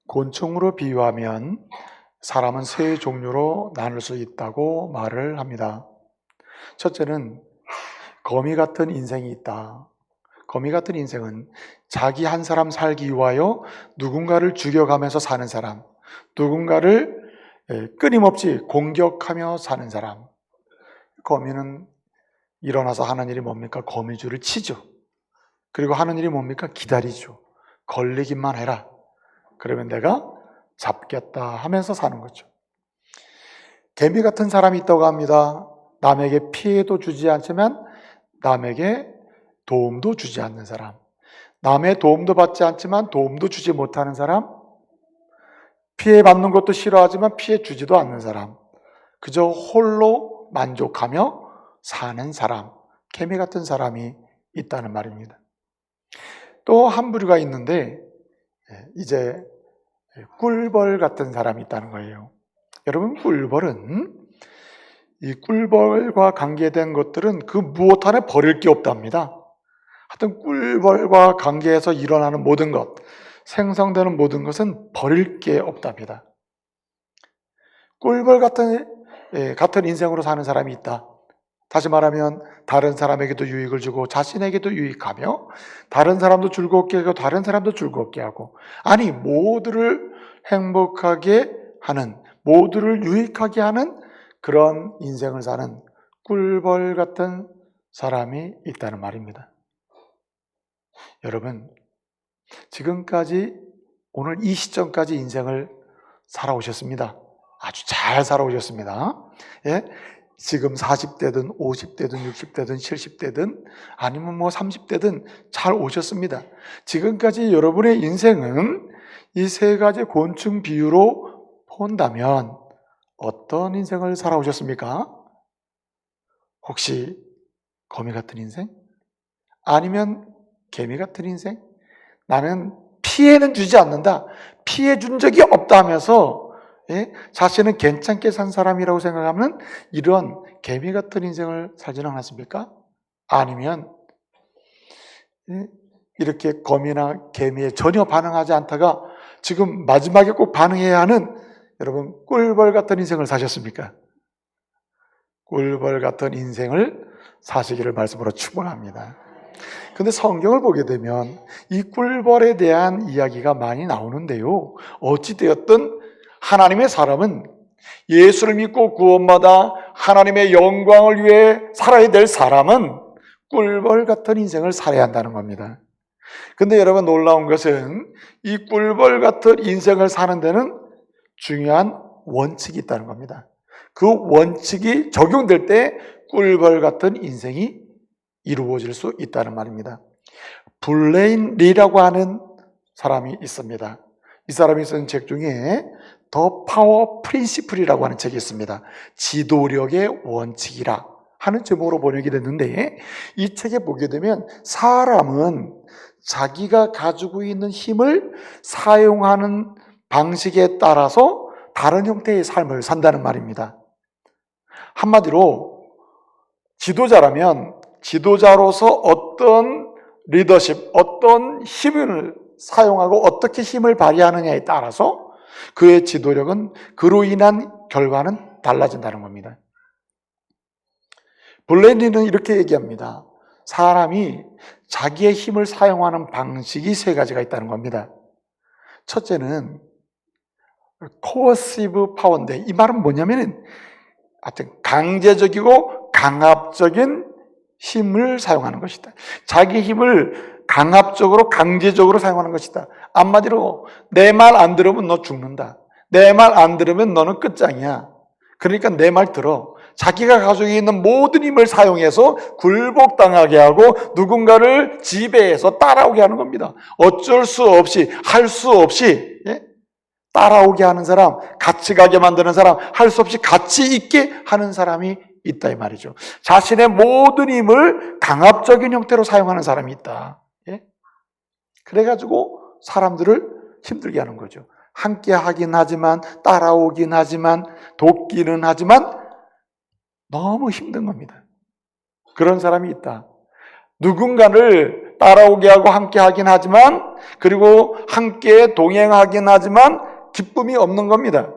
곤충으로 비유하면 사람은 세 종류로 나눌 수 있다고 말을 합니다. 첫째는 거미 같은 인생이 있다. 거미 같은 인생은 자기 한 사람 살기 위하여 누군가를 죽여가면서 사는 사람, 누군가를 끊임없이 공격하며 사는 사람. 거미는 일어나서 하는 일이 뭡니까? 거미줄을 치죠. 그리고 하는 일이 뭡니까? 기다리죠. 걸리기만 해라. 그러면 내가 잡겠다 하면서 사는 거죠. 개미 같은 사람이 있다고 합니다. 남에게 피해도 주지 않지만 남에게 도움도 주지 않는 사람, 남의 도움도 받지 않지만 도움도 주지 못하는 사람, 피해받는 것도 싫어하지만 피해 주지도 않는 사람, 그저 홀로 만족하며 사는 사람, 개미 같은 사람이 있다는 말입니다. 또 한 부류가 있는데 이제 꿀벌 같은 사람이 있다는 거예요. 여러분, 꿀벌은 이 꿀벌과 관계된 것들은 그 무엇 하나 버릴 게 없답니다. 하여튼 꿀벌과 관계해서 일어나는 모든 것, 생성되는 모든 것은 버릴 게 없답니다. 꿀벌 같은 인생으로 사는 사람이 있다. 다시 말하면 다른 사람에게도 유익을 주고 자신에게도 유익하며 다른 사람도 즐겁게 하고 다른 사람도 즐겁게 하고, 아니 모두를 행복하게 하는, 모두를 유익하게 하는 그런 인생을 사는 꿀벌 같은 사람이 있다는 말입니다. 여러분, 지금까지 오늘 이 시점까지 인생을 살아오셨습니다. 아주 잘 살아오셨습니다. 예? 지금 40대든 50대든 60대든 70대든 아니면 30대든 잘 오셨습니다. 지금까지 여러분의 인생은 이 세 가지 곤충 비유로 본다면 어떤 인생을 살아오셨습니까? 혹시 거미 같은 인생? 아니면 개미 같은 인생? 나는 피해는 주지 않는다, 피해 준 적이 없다 하면서 자신은 괜찮게 산 사람이라고 생각하면 이런 개미 같은 인생을 살지는 않았습니까? 아니면 이렇게 거미나 개미에 전혀 반응하지 않다가 지금 마지막에 꼭 반응해야 하는 여러분 꿀벌 같은 인생을 사셨습니까? 꿀벌 같은 인생을 사시기를 말씀으로 축원합니다. 근데 성경을 보게 되면 이 꿀벌에 대한 이야기가 많이 나오는데요, 어찌되었든 하나님의 사람은 예수를 믿고 구원받아 하나님의 영광을 위해 살아야 될 사람은 꿀벌 같은 인생을 살아야 한다는 겁니다. 근데 여러분, 놀라운 것은 이 꿀벌 같은 인생을 사는 데는 중요한 원칙이 있다는 겁니다. 그 원칙이 적용될 때 꿀벌 같은 인생이 이루어질 수 있다는 말입니다. 블레인 리라고 하는 사람이 있습니다. 이 사람이 쓴 책 중에 더 파워 프린시플이라고 하는 책이 있습니다. 지도력의 원칙이라 하는 제목으로 번역이 됐는데, 이 책에 보게 되면 사람은 자기가 가지고 있는 힘을 사용하는 방식에 따라서 다른 형태의 삶을 산다는 말입니다. 한마디로 지도자라면 지도자로서 어떤 리더십, 어떤 힘을 사용하고 어떻게 힘을 발휘하느냐에 따라서 그의 지도력은, 그로 인한 결과는 달라진다는 겁니다. 블레인리는 이렇게 얘기합니다. 사람이 자기의 힘을 사용하는 방식이 세 가지가 있다는 겁니다. 첫째는 코어시브 파워인데, 이 말은 뭐냐면 하여튼 강제적이고 강압적인 힘을 사용하는 것이다. 자기 힘을 강압적으로 강제적으로 사용하는 것이다. 한마디로 내 말 안 들으면 너 죽는다, 내 말 안 들으면 너는 끝장이야, 그러니까 내 말 들어. 자기가 가지고 있는 모든 힘을 사용해서 굴복당하게 하고 누군가를 지배해서 따라오게 하는 겁니다. 어쩔 수 없이, 할 수 없이 따라오게 하는 사람, 같이 가게 만드는 사람, 할 수 없이 같이 있게 하는 사람이 있다 이 말이죠. 자신의 모든 힘을 강압적인 형태로 사용하는 사람이 있다. 그래가지고 사람들을 힘들게 하는 거죠. 함께 하긴 하지만, 따라오긴 하지만, 돕기는 하지만 너무 힘든 겁니다. 그런 사람이 있다. 누군가를 따라오게 하고 함께 하긴 하지만, 그리고 함께 동행하긴 하지만 기쁨이 없는 겁니다.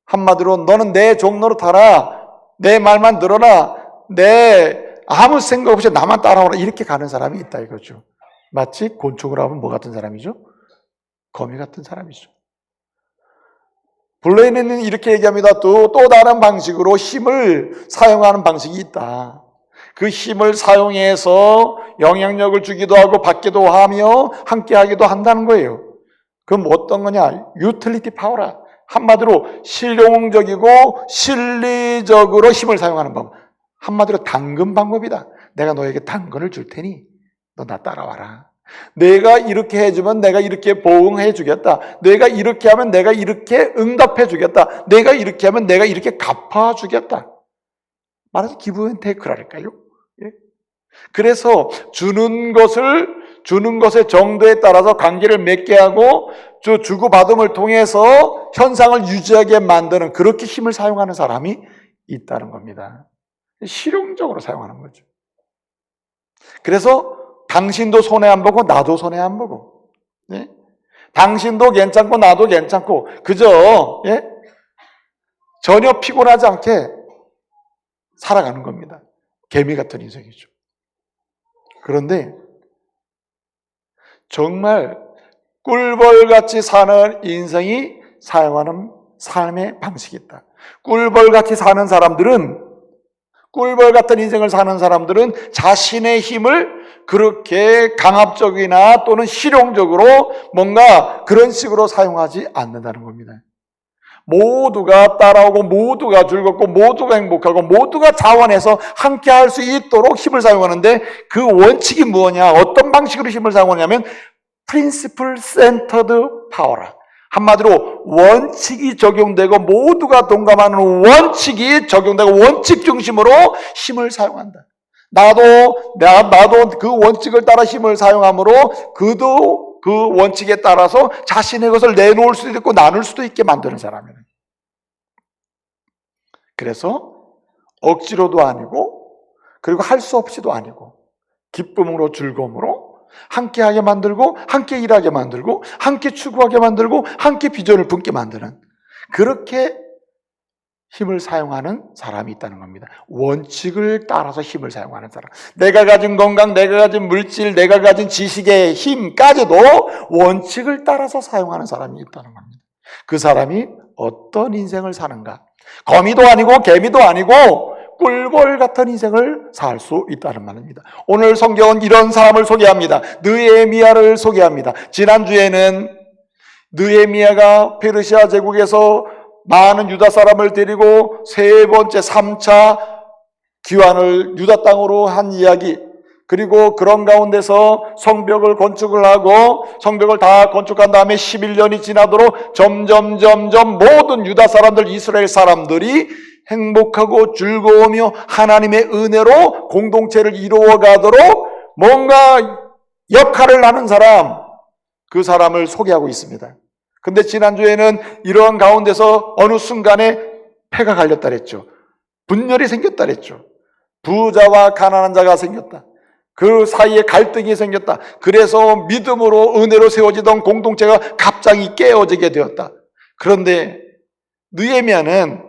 한마디로 너는 내 종로로 타라, 내 말만 들어라, 내 아무 생각 없이 나만 따라오라, 이렇게 가는 사람이 있다 이거죠. 마치 곤충으로 하면 뭐 같은 사람이죠? 거미 같은 사람이죠. 블레인은 이렇게 얘기합니다. 또 다른 방식으로 힘을 사용하는 방식이 있다. 그 힘을 사용해서 영향력을 주기도 하고 받기도 하며 함께 하기도 한다는 거예요. 그럼 어떤 거냐? 유틸리티 파워라. 한마디로 실용적이고 실리적으로 힘을 사용하는 방법. 한마디로 당근 방법이다. 내가 너에게 당근을 줄 테니 너 나 따라와라. 내가 이렇게 해주면 내가 이렇게 보응해 주겠다. 내가 이렇게 하면 내가 이렇게 응답해 주겠다. 내가 이렇게 하면 내가 이렇게 갚아 주겠다. 말해서 기브 앤 테이크랄까요? 예? 그래서 주는 것의 정도에 따라서 관계를 맺게 하고 주고받음을 통해서 현상을 유지하게 만드는, 그렇게 힘을 사용하는 사람이 있다는 겁니다. 실용적으로 사용하는 거죠. 그래서 당신도 손해 안 보고 나도 손해 안 보고, 예? 당신도 괜찮고 나도 괜찮고, 그저 전혀 피곤하지 않게 살아가는 겁니다. 개미 같은 인생이죠. 그런데 정말 꿀벌같이 사는 인생이 사용하는 삶의 방식이 있다. 꿀벌같이 사는 사람들은, 꿀벌 같은 인생을 사는 사람들은 자신의 힘을 그렇게 강압적이나 또는 실용적으로 뭔가 그런 식으로 사용하지 않는다는 겁니다. 모두가 따라오고 모두가 즐겁고 모두가 행복하고 모두가 자원해서 함께 할 수 있도록 힘을 사용하는데, 그 원칙이 뭐냐, 어떤 방식으로 힘을 사용하냐면 Principle Centered Power라. 한마디로 원칙이 적용되고 모두가 동감하는 원칙이 적용되고 원칙 중심으로 힘을 사용한다. 나도 그 원칙을 따라 힘을 사용하므로 그도 그 원칙에 따라서 자신의 것을 내놓을 수도 있고 나눌 수도 있게 만드는 사람이에요. 그래서 억지로도 아니고, 그리고 할 수 없이도 아니고, 기쁨으로 즐거움으로 함께하게 만들고, 함께 일하게 만들고, 함께 추구하게 만들고, 함께 비전을 품게 만드는, 그렇게 힘을 사용하는 사람이 있다는 겁니다. 원칙을 따라서 힘을 사용하는 사람. 내가 가진 건강, 내가 가진 물질, 내가 가진 지식의 힘까지도 원칙을 따라서 사용하는 사람이 있다는 겁니다. 그 사람이 어떤 인생을 사는가? 거미도 아니고 개미도 아니고 꿀벌 같은 인생을 살 수 있다는 말입니다. 오늘 성경은 이런 사람을 소개합니다. 느헤미야를 소개합니다. 지난주에는 느헤미야가 페르시아 제국에서 많은 유다 사람을 데리고 세 번째 3차 귀환을 유다 땅으로 한 이야기, 그리고 그런 가운데서 성벽을 건축을 하고 성벽을 다 건축한 다음에 11년이 지나도록 점점 모든 유다 사람들, 이스라엘 사람들이 행복하고 즐거우며 하나님의 은혜로 공동체를 이루어가도록 뭔가 역할을 하는 사람, 그 사람을 소개하고 있습니다. 근데 지난주에는 이러한 가운데서 어느 순간에 패가 갈렸다 그랬죠. 분열이 생겼다 그랬죠. 부자와 가난한 자가 생겼다. 그 사이에 갈등이 생겼다. 그래서 믿음으로 은혜로 세워지던 공동체가 갑자기 깨어지게 되었다. 그런데 느헤미야는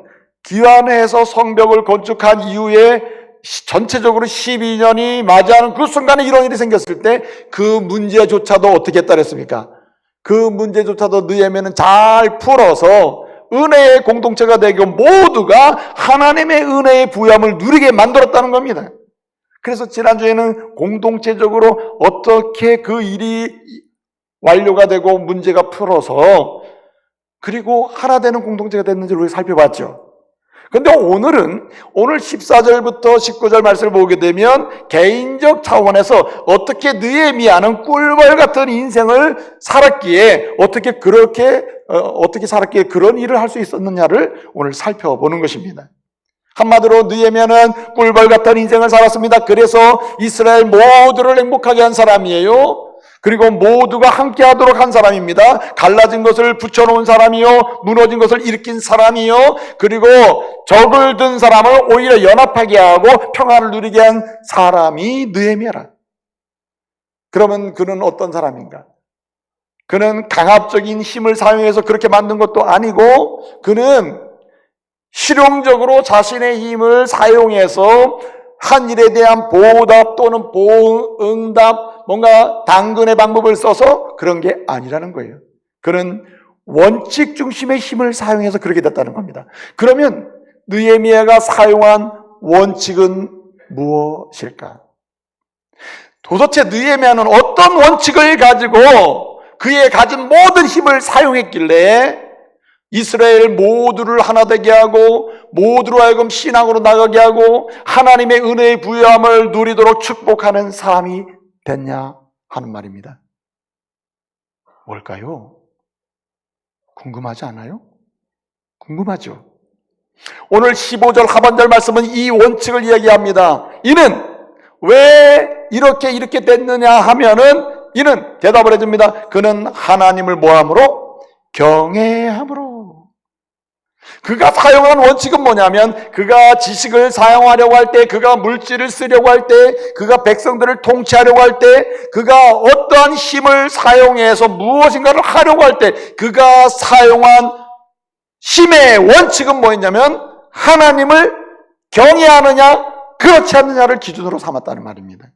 귀환해서 성벽을 건축한 이후에 전체적으로 12년이 맞이하는 그 순간에 이런 일이 생겼을 때 그 문제조차도 어떻게 했다 그랬습니까? 그 문제조차도 느헤미야는 잘 풀어서 은혜의 공동체가 되고 모두가 하나님의 은혜의 부여함을 누리게 만들었다는 겁니다. 그래서 지난주에는 공동체적으로 어떻게 그 일이 완료가 되고 문제가 풀어서 그리고 하나 되는 공동체가 됐는지를 우리가 살펴봤죠. 근데 오늘 14절부터 19절 말씀을 보게 되면 개인적 차원에서 어떻게 느헤미야는 꿀벌 같은 인생을 살았기에 어떻게 살았기에 그런 일을 할 수 있었느냐를 오늘 살펴보는 것입니다. 한마디로 느헤미야는 꿀벌 같은 인생을 살았습니다. 그래서 이스라엘 모두를 행복하게 한 사람이에요. 그리고 모두가 함께 하도록 한 사람입니다. 갈라진 것을 붙여놓은 사람이요, 무너진 것을 일으킨 사람이요, 그리고 적을 든 사람을 오히려 연합하게 하고 평화를 누리게 한 사람이 느헤미야라. 그러면 그는 어떤 사람인가? 그는 강압적인 힘을 사용해서 그렇게 만든 것도 아니고 그는 실용적으로 자신의 힘을 사용해서 한 일에 대한 보답 또는 보응답, 뭔가 당근의 방법을 써서 그런 게 아니라는 거예요. 그는 원칙 중심의 힘을 사용해서 그렇게 됐다는 겁니다. 그러면 느헤미야가 사용한 원칙은 무엇일까? 도대체 느헤미야는 어떤 원칙을 가지고 그의 가진 모든 힘을 사용했길래 이스라엘 모두를 하나 되게 하고 모두로 하여금 신앙으로 나가게 하고 하나님의 은혜의 부여함을 누리도록 축복하는 사람이 됐냐 하는 말입니다. 뭘까요? 궁금하지 않아요? 궁금하죠? 오늘 15절 하반절 말씀은 이 원칙을 이야기합니다. 이는 왜 이렇게 됐느냐 하면은 이는 대답을 해줍니다. 그는 하나님을 뭐함으로? 경외함으로. 그가 사용한 원칙은 뭐냐면 그가 지식을 사용하려고 할 때, 그가 물질을 쓰려고 할 때, 그가 백성들을 통치하려고 할 때, 그가 어떠한 힘을 사용해서 무엇인가를 하려고 할 때 그가 사용한 힘의 원칙은 뭐였냐면 하나님을 경외하느냐 그렇지 않느냐를 기준으로 삼았다는 말입니다.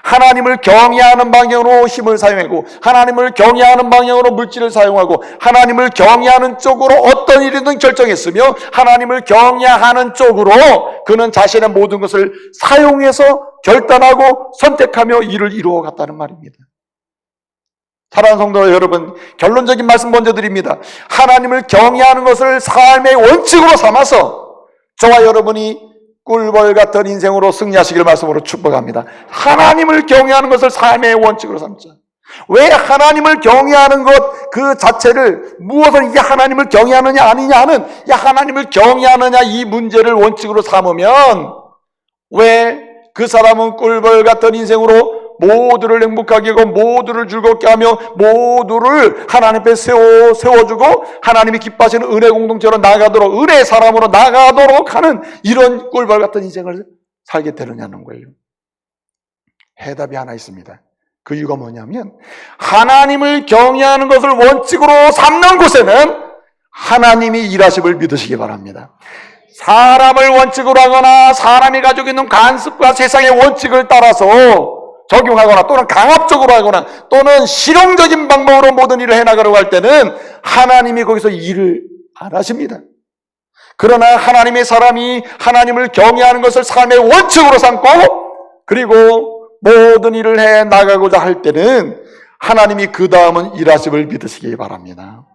하나님을 경외하는 방향으로 힘을 사용하고 하나님을 경외하는 방향으로 물질을 사용하고 하나님을 경외하는 쪽으로 어떤 일이든 결정했으며 하나님을 경외하는 쪽으로 그는 자신의 모든 것을 사용해서 결단하고 선택하며 일을 이루어갔다는 말입니다. 사랑하는 성도 여러분, 결론적인 말씀 먼저 드립니다. 하나님을 경외하는 것을 삶의 원칙으로 삼아서 저와 여러분이 꿀벌 같은 인생으로 승리하시길 말씀으로 축복합니다. 하나님을 경외하는 것을 삶의 원칙으로 삼자. 왜 하나님을 경외하는 것 그 자체를 무엇을 이게 하나님을 경외하느냐 아니냐 하는 하나님을 경외하느냐 이 문제를 원칙으로 삼으면 왜 그 사람은 꿀벌 같은 인생으로 모두를 행복하게 하고 모두를 즐겁게 하며 모두를 하나님 앞에 세워주고 하나님이 기뻐하시는 은혜 공동체로 나가도록 은혜의 사람으로 나가도록 하는 이런 꿀벌 같은 인생을 살게 되느냐는 거예요. 해답이 하나 있습니다. 그 이유가 뭐냐면 하나님을 경외하는 것을 원칙으로 삼는 곳에는 하나님이 일하심을 믿으시기 바랍니다. 사람을 원칙으로 하거나 사람이 가지고 있는 관습과 세상의 원칙을 따라서 적용하거나 또는 강압적으로 하거나 또는 실용적인 방법으로 모든 일을 해나가려고 할 때는 하나님이 거기서 일을 안 하십니다. 그러나 하나님의 사람이 하나님을 경외하는 것을 삶의 원칙으로 삼고 그리고 모든 일을 해나가고자 할 때는 하나님이 그 다음은 일하심을 믿으시기 바랍니다.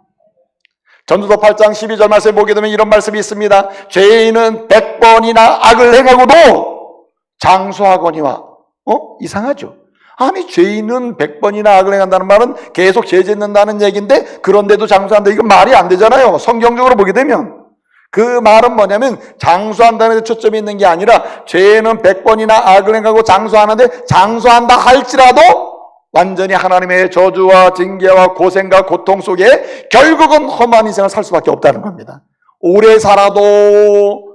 전도서 8장 12절 말씀에 보게 되면 이런 말씀이 있습니다. 죄인은 100번이나 악을 행하고도 장수하거니와 이상하죠. 아니 죄인은 100번이나 악을 행한다는 말은 계속 죄 짓는다는 얘기인데 그런데도 장수한다. 이건 말이 안 되잖아요. 성경적으로 보게 되면 그 말은 뭐냐면 장수한다는 데 초점이 있는 게 아니라 죄는 100번이나 악을 행하고 장수하는데 장수한다 할지라도 완전히 하나님의 저주와 징계와 고생과 고통 속에 결국은 험한 인생을 살 수밖에 없다는 겁니다. 오래 살아도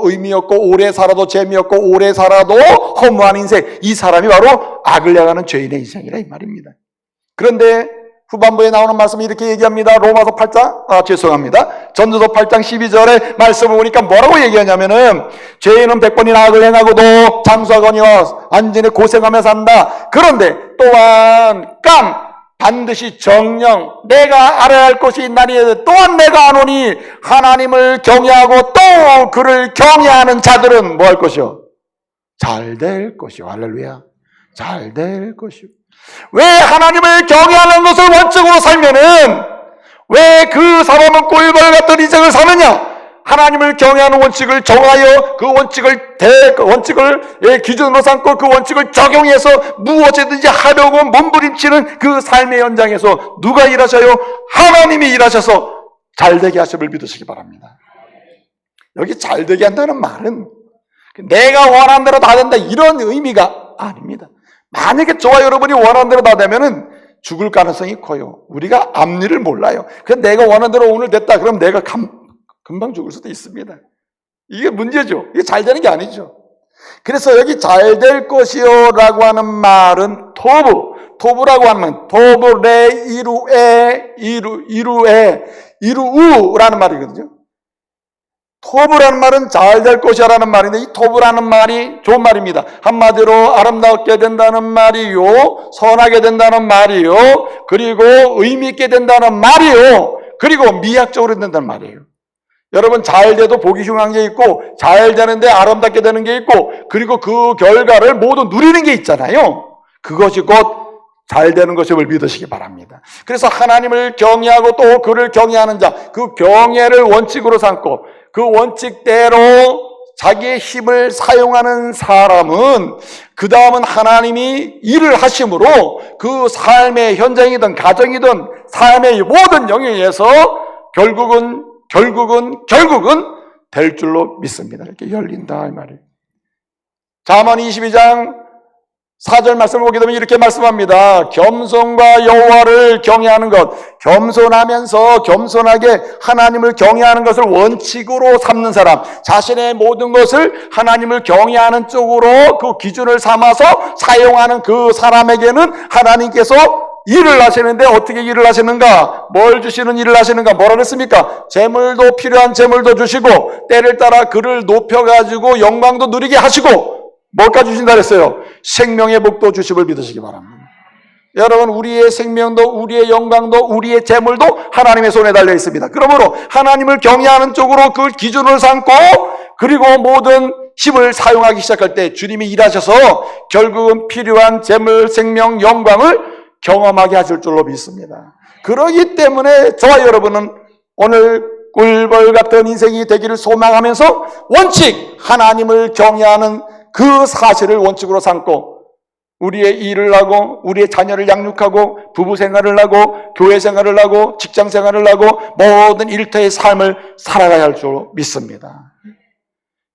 의미 없고 오래 살아도 재미없고 오래 살아도 허무한 인생, 이 사람이 바로 악을 행하는 죄인의 인생이라 이 말입니다. 그런데 후반부에 나오는 말씀이 이렇게 얘기합니다. 로마서 8장, 전도서 8장 12절에 말씀을 보니까 뭐라고 얘기하냐면은 죄인은 100번이나 악을 행하고도 장수하거니와 완전히 고생하며 산다. 그런데 또한 반드시 정령 내가 알아야 할 것이 있나니 또한 내가 아노니 하나님을 경외하고 또 그를 경외하는 자들은 뭐 할 것이요? 잘 될 것이요. 할렐루야. 잘 될 것이요. 왜 하나님을 경외하는 것을 원칙으로 살면은 왜 그 사람은 꿀벌 같은 인생을 사느냐? 하나님을 경외하는 원칙을 정하여 그 원칙을 기준으로 삼고 그 원칙을 적용해서 무엇이든지 하려고 몸부림치는 그 삶의 현장에서 누가 일하셔요? 하나님이 일하셔서 잘되게 하심을 믿으시기 바랍니다. 여기 잘되게 한다는 말은 내가 원하는 대로 다 된다 이런 의미가 아닙니다. 만약에 저와 여러분이 원하는 대로 다 되면은 죽을 가능성이 커요. 우리가 앞일을 몰라요. 그냥 내가 원하는 대로 오늘 됐다 그럼 내가 금방 죽을 수도 있습니다. 이게 문제죠. 이게 잘 되는 게 아니죠. 그래서 여기 잘 될 것이요 라고 하는 말은 토부라고 하면 토부 레 이루우라는 말이거든요. 토부라는 말은 잘 될 것이라는 말인데, 이 토부라는 말이 좋은 말입니다. 한마디로 아름답게 된다는 말이요, 선하게 된다는 말이요, 그리고 의미 있게 된다는 말이요, 그리고 미학적으로 된다는 말이에요. 여러분, 잘 돼도 보기 흉한 게 있고, 잘 되는데 아름답게 되는 게 있고, 그리고 그 결과를 모두 누리는 게 있잖아요. 그것이 곧 잘 되는 것임을 믿으시기 바랍니다. 그래서 하나님을 경외하고 또 그를 경외하는 자, 그 경외를 원칙으로 삼고 그 원칙대로 자기의 힘을 사용하는 사람은 그 다음은 하나님이 일을 하심으로 그 삶의 현장이든 가정이든 삶의 모든 영역에서 결국은 될 줄로 믿습니다. 이렇게 열린다 이 말이에요. 잠언 22장 4절 말씀을 보게 되면 이렇게 말씀합니다. 겸손과 여호와를 경외하는 것, 겸손하면서 겸손하게 하나님을 경외하는 것을 원칙으로 삼는 사람, 자신의 모든 것을 하나님을 경외하는 쪽으로 그 기준을 삼아서 사용하는 그 사람에게는 하나님께서 일을 하시는데 어떻게 일을 하시는가? 뭘 주시는 일을 하시는가? 뭐라 그랬습니까? 재물도 필요한 재물도 주시고 때를 따라 그를 높여가지고 영광도 누리게 하시고 뭘까 주신다 그랬어요? 생명의 복도 주심을 믿으시기 바랍니다. 여러분, 우리의 생명도 우리의 영광도 우리의 재물도 하나님의 손에 달려 있습니다. 그러므로 하나님을 경외하는 쪽으로 그 기준을 삼고 그리고 모든 힘을 사용하기 시작할 때 주님이 일하셔서 결국은 필요한 재물, 생명, 영광을 경험하게 하실 줄로 믿습니다. 그러기 때문에 저와 여러분은 오늘 꿀벌 같은 인생이 되기를 소망하면서 원칙 하나님을 경외하는 그 사실을 원칙으로 삼고 우리의 일을 하고 우리의 자녀를 양육하고 부부 생활을 하고 교회 생활을 하고 직장 생활을 하고 모든 일터의 삶을 살아가야 할 줄 믿습니다.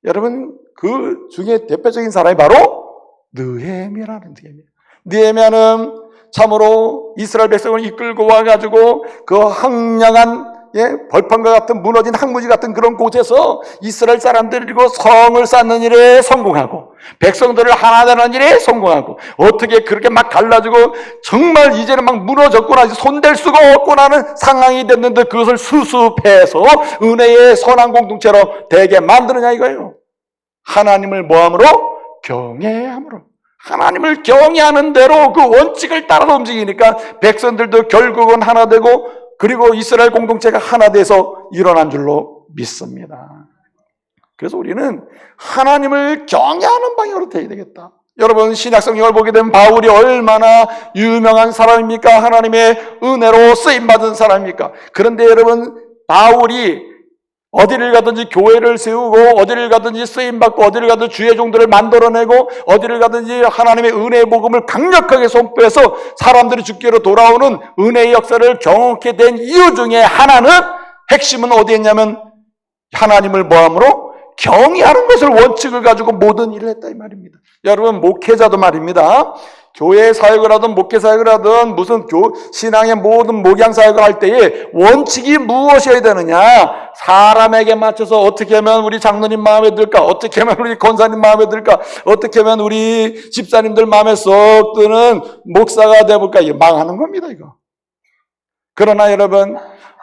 여러분, 그 중에 대표적인 사람이 바로 느헤미야라는 느헤미야. 느헤미야는 참으로 이스라엘 백성을 이끌고 와가지고 그 황량한 벌판과 같은 무너진 항무지 같은 그런 곳에서 이스라엘 사람들이고 성을 쌓는 일에 성공하고 백성들을 하나 되는 일에 성공하고 어떻게 그렇게 막 갈라지고 정말 이제는 막 무너졌구나 손댈 수가 없구나 하는 상황이 됐는데 그것을 수습해서 은혜의 선한 공동체로 되게 만드느냐 이거예요. 하나님을 뭐함으로? 경외함으로. 하나님을 경외하는 대로 그 원칙을 따라서 움직이니까 백성들도 결국은 하나 되고 그리고 이스라엘 공동체가 하나 돼서 일어난 줄로 믿습니다. 그래서 우리는 하나님을 경외하는 방향으로 되어야 되겠다. 여러분, 신약성경을 보게 되면 바울이 얼마나 유명한 사람입니까? 하나님의 은혜로 쓰임받은 사람입니까? 그런데 여러분, 바울이 어디를 가든지 교회를 세우고 어디를 가든지 쓰임받고 어디를 가든지 주의 종들을 만들어내고 어디를 가든지 하나님의 은혜의 복음을 강력하게 선포해서 사람들이 주께로 돌아오는 은혜의 역사를 경험하게 된 이유 중에 하나는 핵심은 어디에 있냐면 하나님을 뭐함으로? 경외하는 것을 원칙을 가지고 모든 일을 했다 이 말입니다. 여러분, 목회자도 말입니다. 교회 사역을 하든 목회 사역을 하든 무슨 신앙의 모든 목양 사역을 할 때에 원칙이 무엇이어야 되느냐? 사람에게 맞춰서 어떻게 하면 우리 장로님 마음에 들까? 어떻게 하면 우리 권사님 마음에 들까? 어떻게 하면 우리 집사님들 마음에 쏙 드는 목사가 되볼까? 이거 망하는 겁니다, 이거. 그러나 여러분,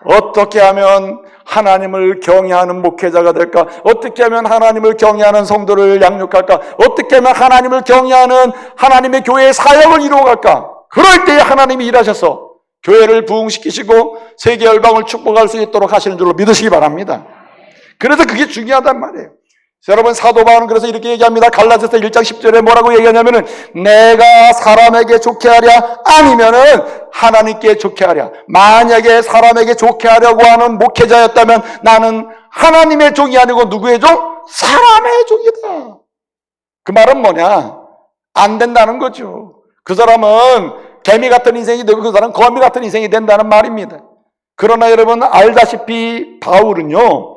어떻게 하면 하나님을 경외하는 목회자가 될까? 어떻게 하면 하나님을 경외하는 성도를 양육할까? 어떻게 하면 하나님을 경외하는 하나님의 교회의 사역을 이루어갈까? 그럴 때에 하나님이 일하셔서 교회를 부흥시키시고 세계 열방을 축복할 수 있도록 하시는 줄로 믿으시기 바랍니다. 그래서 그게 중요하단 말이에요. 여러분, 사도 바울은 그래서 이렇게 얘기합니다. 갈라디아서 1장 10절에 뭐라고 얘기하냐면은 내가 사람에게 좋게 하랴 아니면은 하나님께 좋게 하랴. 만약에 사람에게 좋게 하려고 하는 목회자였다면 나는 하나님의 종이 아니고 누구의 종? 사람의 종이다. 그 말은 뭐냐? 안 된다는 거죠. 그 사람은 개미 같은 인생이 되고 그 사람은 거미 같은 인생이 된다는 말입니다. 그러나 여러분 알다시피 바울은요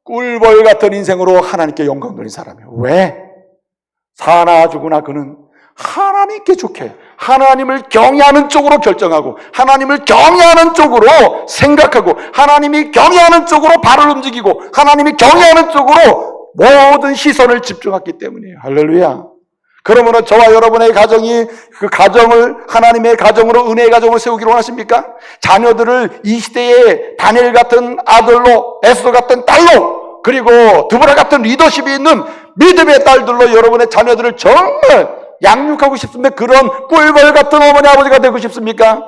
꿀벌 같은 인생으로 하나님께 영광 돌린 사람이에요. 왜? 사나 죽으나 그는 하나님께 좋게 하나님을 경외하는 쪽으로 결정하고 하나님을 경외하는 쪽으로 생각하고 하나님이 경외하는 쪽으로 발을 움직이고 하나님이 경외하는 쪽으로 모든 시선을 집중했기 때문이에요. 할렐루야. 그러므로 저와 여러분의 가정이 그 가정을 하나님의 가정으로, 은혜의 가정으로 세우기를 원하십니까? 자녀들을 이 시대에 다니엘 같은 아들로, 에스더 같은 딸로, 그리고 드보라 같은 리더십이 있는 믿음의 딸들로 여러분의 자녀들을 정말 양육하고 싶습니까? 그런 꿀벌 같은 어머니 아버지가 되고 싶습니까?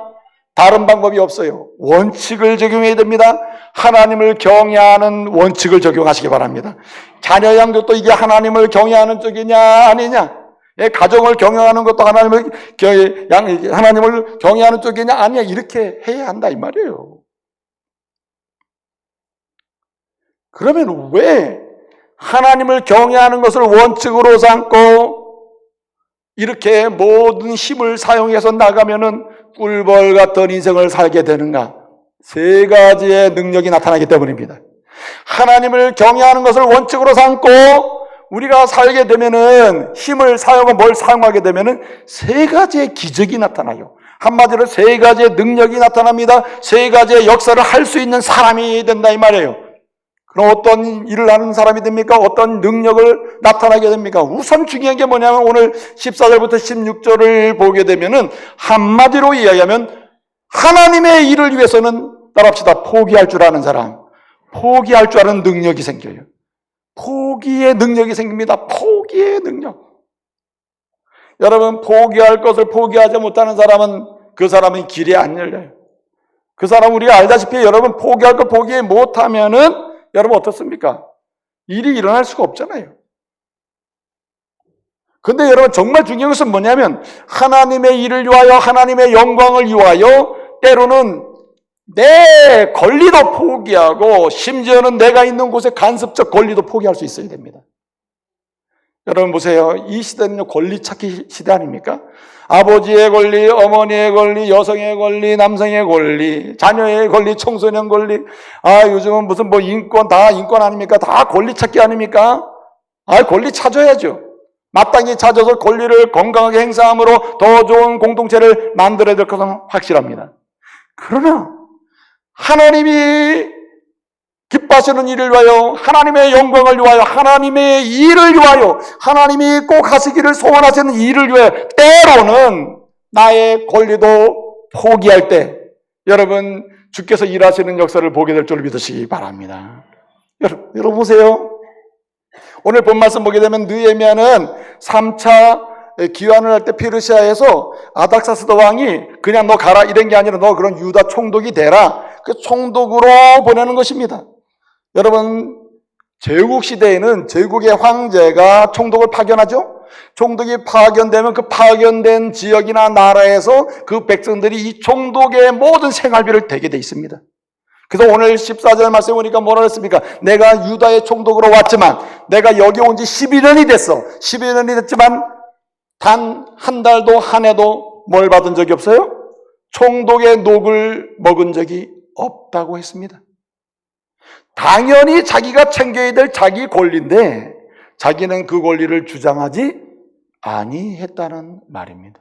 다른 방법이 없어요. 원칙을 적용해야 됩니다. 하나님을 경외하는 원칙을 적용하시기 바랍니다. 자녀 양육도 이게 하나님을 경외하는 쪽이냐 아니냐, 가정을 경영하는 것도 하나님을 경외하는 쪽이냐 아니냐, 이렇게 해야 한다 이 말이에요. 그러면 왜 하나님을 경외하는 것을 원칙으로 삼고 이렇게 모든 힘을 사용해서 나가면은 꿀벌 같은 인생을 살게 되는가? 세 가지의 능력이 나타나기 때문입니다. 하나님을 경외하는 것을 원칙으로 삼고 우리가 살게 되면은, 힘을 사용하고 뭘 사용하게 되면은 세 가지의 기적이 나타나요. 한마디로 세 가지의 능력이 나타납니다. 세 가지의 역사를 할 수 있는 사람이 된다 이 말이에요. 그럼 어떤 일을 하는 사람이 됩니까? 어떤 능력을 나타나게 됩니까? 우선 중요한 게 뭐냐면 오늘 14절부터 16절을 보게 되면은 한마디로 이야기하면 하나님의 일을 위해서는, 따라합시다, 포기할 줄 아는 사람, 포기할 줄 아는 능력이 생겨요. 포기의 능력이 생깁니다. 포기의 능력. 여러분, 포기할 것을 포기하지 못하는 사람은 그 사람은 길이 안 열려요. 그 사람 우리가 알다시피 여러분, 포기할 것 포기 못하면은 여러분 어떻습니까? 일이 일어날 수가 없잖아요. 근데 여러분 정말 중요한 것은 뭐냐면 하나님의 일을 위하여, 하나님의 영광을 위하여 때로는 내 권리도 포기하고 심지어는 내가 있는 곳에 간섭적 권리도 포기할 수 있어야 됩니다. 여러분 보세요. 이 시대는 권리 찾기 시대 아닙니까? 아버지의 권리, 어머니의 권리, 여성의 권리, 남성의 권리, 자녀의 권리, 청소년 권리. 요즘은 무슨 인권, 다 인권 아닙니까? 다 권리 찾기 아닙니까? 권리 찾아야죠. 마땅히 찾아서 권리를 건강하게 행사함으로 더 좋은 공동체를 만들어야 될 것은 확실합니다. 그러나 하나님이 기뻐하시는 일을 위하여, 하나님의 영광을 위하여, 하나님의 일을 위하여, 하나님이 꼭 하시기를 소원하시는 일을 위하여 때로는 나의 권리도 포기할 때 여러분 주께서 일하시는 역사를 보게 될 줄 믿으시기 바랍니다. 여러분 보세요. 오늘 본 말씀 보게 되면 느헤미야는 3차 기환을 할 때 페르시아에서 아닥사스다 왕이 그냥 너 가라 이런 게 아니라 너 그런 유다 총독이 되라, 그 총독으로 보내는 것입니다. 여러분, 제국 시대에는 제국의 황제가 총독을 파견하죠. 총독이 파견되면 그 파견된 지역이나 나라에서 그 백성들이 이 총독의 모든 생활비를 대게 돼 있습니다. 그래서 오늘 14절 말씀에 보니까 뭐라 했습니까? 내가 유다의 총독으로 왔지만, 내가 여기 온 지 12년이 됐어. 12년이 됐지만 단 한 달도 한 해도 뭘 받은 적이 없어요? 총독의 녹을 먹은 적이 없다고 했습니다. 당연히 자기가 챙겨야 될 자기 권리인데 자기는 그 권리를 주장하지 아니했다는 말입니다.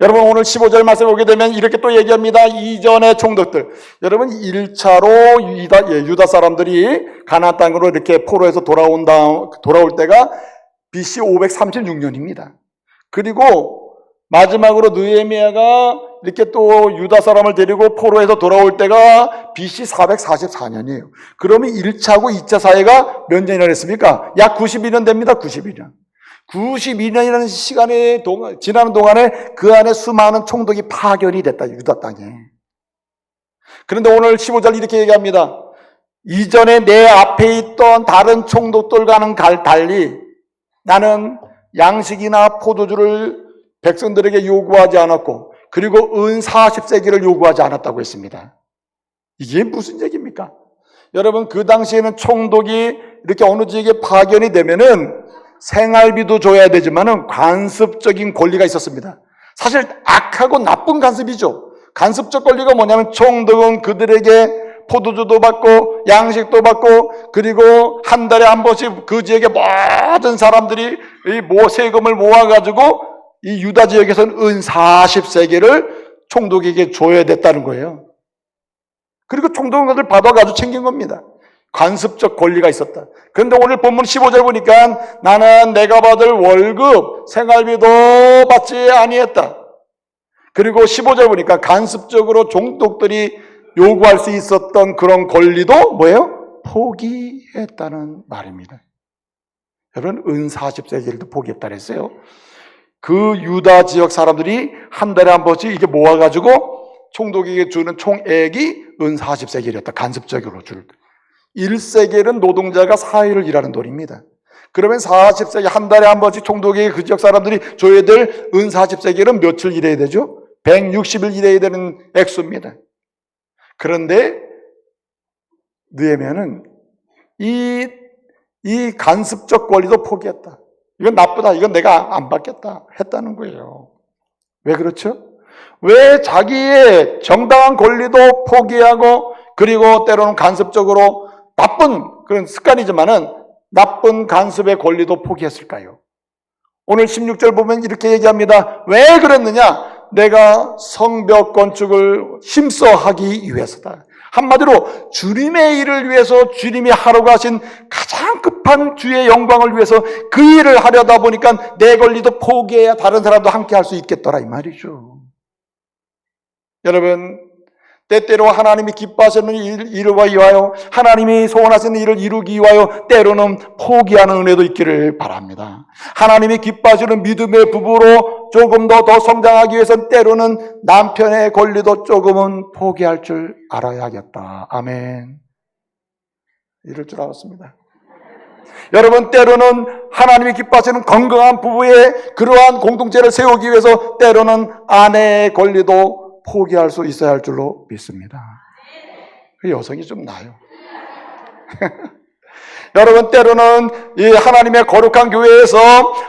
여러분 오늘 15절 말씀 보게 되면 이렇게 또 얘기합니다. 이전의 총독들, 여러분 1차로 유다 사람들이 가나안 땅으로 이렇게 포로에서 돌아올 때가 BC 536년입니다. 그리고 마지막으로 느헤미야가 이렇게 또 유다 사람을 데리고 포로에서 돌아올 때가 BC 444년이에요. 그러면 1차하고 2차 사이가 몇 년이나 됐습니까? 약 92년 됩니다. 92년. 92년이라는 시간이 지나는 동안에 그 안에 수많은 총독이 파견이 됐다, 유다 땅에. 그런데 오늘 15절 이렇게 얘기합니다. 이전에 내 앞에 있던 다른 총독들과는 달리 나는 양식이나 포도주를 백성들에게 요구하지 않았고, 그리고 은 40세기를 요구하지 않았다고 했습니다. 이게 무슨 얘기입니까? 여러분, 그 당시에는 총독이 이렇게 어느 지역에 파견이 되면은 생활비도 줘야 되지만은 간섭적인 권리가 있었습니다. 사실 악하고 나쁜 간섭이죠. 간섭적 권리가 뭐냐면 총독은 그들에게 포도주도 받고 양식도 받고, 그리고 한 달에 한 번씩 그 지역의 모든 사람들이 세금을 모아가지고 이 유다 지역에서는 은 40세계를 총독에게 줘야 됐다는 거예요. 그리고 총독은 그걸 받아가지고 챙긴 겁니다. 관습적 권리가 있었다. 그런데 오늘 본문 15절 보니까 나는 내가 받을 월급, 생활비도 받지 아니했다. 그리고 15절 보니까 간섭적으로 종독들이 요구할 수 있었던 그런 권리도 뭐예요? 포기했다는 말입니다. 여러분, 은 40세겔도 포기했다 그랬어요. 그 유다 지역 사람들이 한 달에 한 번씩 이게 모아가지고 총독에게 주는 총액이 은 40세겔이었다. 간섭적으로 줄. 1세겔은 노동자가 4일을 일하는 돈입니다. 그러면 40세겔, 한 달에 한 번씩 총독에게 그 지역 사람들이 줘야 될 은 40세겔은 며칠 일해야 되죠? 160일 일해야 되는 액수입니다. 그런데 느헤미야는 이 간섭적 권리도 포기했다. 이건 나쁘다. 이건 내가 안 받겠다 했다는 거예요. 왜 그렇죠? 왜 자기의 정당한 권리도 포기하고 그리고 때로는 간섭적으로 나쁜 그런 습관이지만은 나쁜 간섭의 권리도 포기했을까요? 오늘 16절 보면 이렇게 얘기합니다. 왜 그랬느냐? 내가 성벽 건축을 힘써 하기 위해서다. 한마디로 주님의 일을 위해서 주님이 하러 가신 가장 급한 주의 영광을 위해서 그 일을 하려다 보니까 내 권리도 포기해야 다른 사람도 함께 할 수 있겠더라 이 말이죠. 여러분, 때때로 하나님이 기뻐하시는 일을 위하여 하나님이 소원하시는 일을 이루기 위하여 때로는 포기하는 은혜도 있기를 바랍니다. 하나님이 기뻐하시는 믿음의 부부로 조금 더 성장하기 위해서는 때로는 남편의 권리도 조금은 포기할 줄 알아야겠다. 아멘. 이럴 줄 알았습니다. 여러분, 때로는 하나님이 기뻐하시는 건강한 부부의 그러한 공동체를 세우기 위해서 때로는 아내의 권리도 포기할 수 있어야 할 줄로 믿습니다. 여성이 좀 나요. 여러분, 때로는 이 하나님의 거룩한 교회에서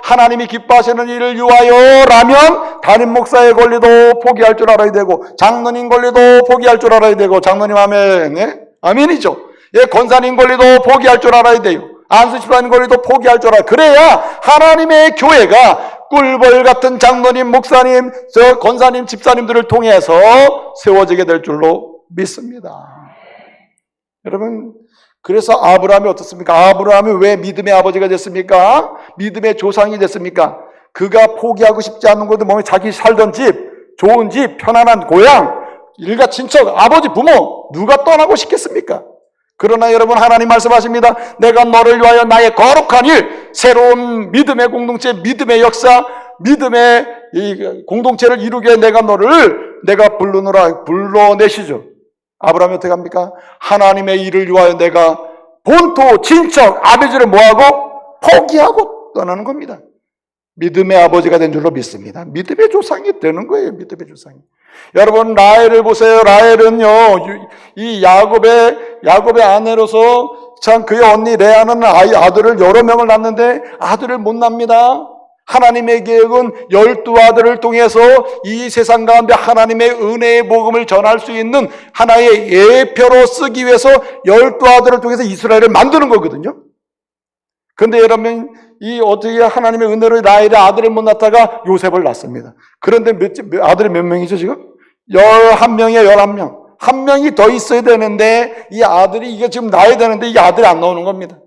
하나님이 기뻐하시는 일을 위하여라면 담임 목사의 권리도 포기할 줄 알아야 되고 장로님 권리도 포기할 줄 알아야 되고 장로님 아멘, 네? 아멘이죠. 예, 권사님 권리도 포기할 줄 알아야 돼요. 안수 집사님 권리도 포기할 줄 알아야. 그래야 하나님의 교회가 꿀벌 같은 장로님, 목사님, 저 권사님, 집사님들을 통해서 세워지게 될 줄로 믿습니다. 여러분, 그래서 아브라함이 어떻습니까? 아브라함이 왜 믿음의 아버지가 됐습니까? 믿음의 조상이 됐습니까? 그가 포기하고 싶지 않은 것도 뭐 자기 살던 집, 좋은 집, 편안한 고향, 일가 친척, 아버지, 부모 누가 떠나고 싶겠습니까? 그러나 여러분, 하나님 말씀하십니다. 내가 너를 위하여 나의 거룩한 일, 새로운 믿음의 공동체, 믿음의 역사, 믿음의 이 공동체를 이루기 위해 내가 불러내시죠. 아브라함이 어떻게 합니까? 하나님의 일을 위하여 내가 본토, 친척, 아버지를 뭐하고? 포기하고 떠나는 겁니다. 믿음의 아버지가 된 줄로 믿습니다. 믿음의 조상이 되는 거예요. 믿음의 조상이. 여러분, 라헬을 보세요. 라헬은요, 이 야곱의 아내로서 참 그의 언니 레아는 아들을 여러 명을 낳는데 아들을 못 낳습니다. 하나님의 계획은 12아들을 통해서 이 세상 가운데 하나님의 은혜의 복음을 전할 수 있는 하나의 예표로 쓰기 위해서 12아들을 통해서 이스라엘을 만드는 거거든요. 그런데 여러분, 어떻게 하나님의 은혜로 라헬의 아들을 못 낳다가 요셉을 낳습니다. 그런데 아들이 몇 명이죠, 지금? 11명이에요, 11명. 한 명이 더 있어야 되는데, 이 아들이 이게 지금 낳아야 되는데, 이 아들이 안 나오는 겁니다.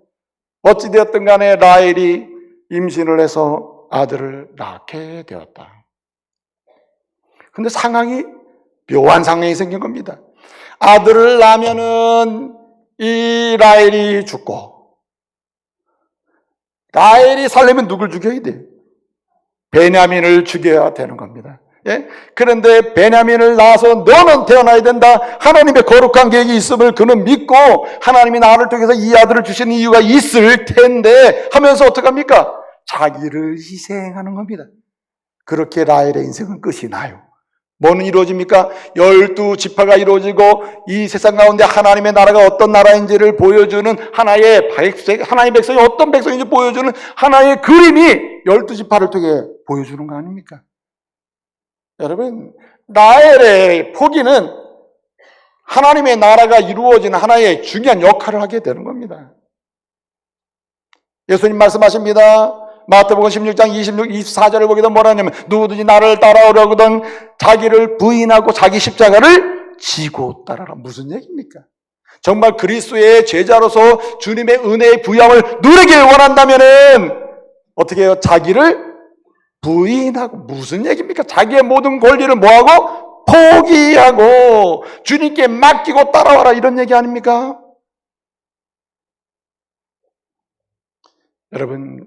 어찌되었든 간에 라헬이 임신을 해서 아들을 낳게 되었다. 근데 상황이, 묘한 상황이 생긴 겁니다. 아들을 낳으면은 이 라헬이 죽고, 라헬이 살려면 누굴 죽여야 돼요? 베냐민을 죽여야 되는 겁니다. 예? 그런데 베냐민을 낳아서 너는 태어나야 된다. 하나님의 거룩한 계획이 있음을 그는 믿고 하나님이 나를 통해서 이 아들을 주시는 이유가 있을 텐데 하면서 어떡합니까? 자기를 희생하는 겁니다. 그렇게 라헬의 인생은 끝이 나요. 뭐는 이루어집니까? 12지파가 이루어지고 이 세상 가운데 하나님의 나라가 어떤 나라인지를 보여주는 하나님의 백성이 어떤 백성인지 보여주는 하나의 그림이 12지파를 통해 보여주는 거 아닙니까? 여러분, 라헬의 포기는 하나님의 나라가 이루어지는 하나의 중요한 역할을 하게 되는 겁니다. 예수님 말씀하십니다. 마태복음 16장 24절을 보게 되면 뭐라 하냐면 누구든지 나를 따라오려거든 자기를 부인하고 자기 십자가를 지고 따라라. 무슨 얘기입니까? 정말 그리스도의 제자로서 주님의 은혜의 부양을 누리길 원한다면은 어떻게 해요? 자기를 부인하고, 무슨 얘기입니까? 자기의 모든 권리를 뭐하고? 포기하고 주님께 맡기고 따라와라, 이런 얘기 아닙니까? 여러분,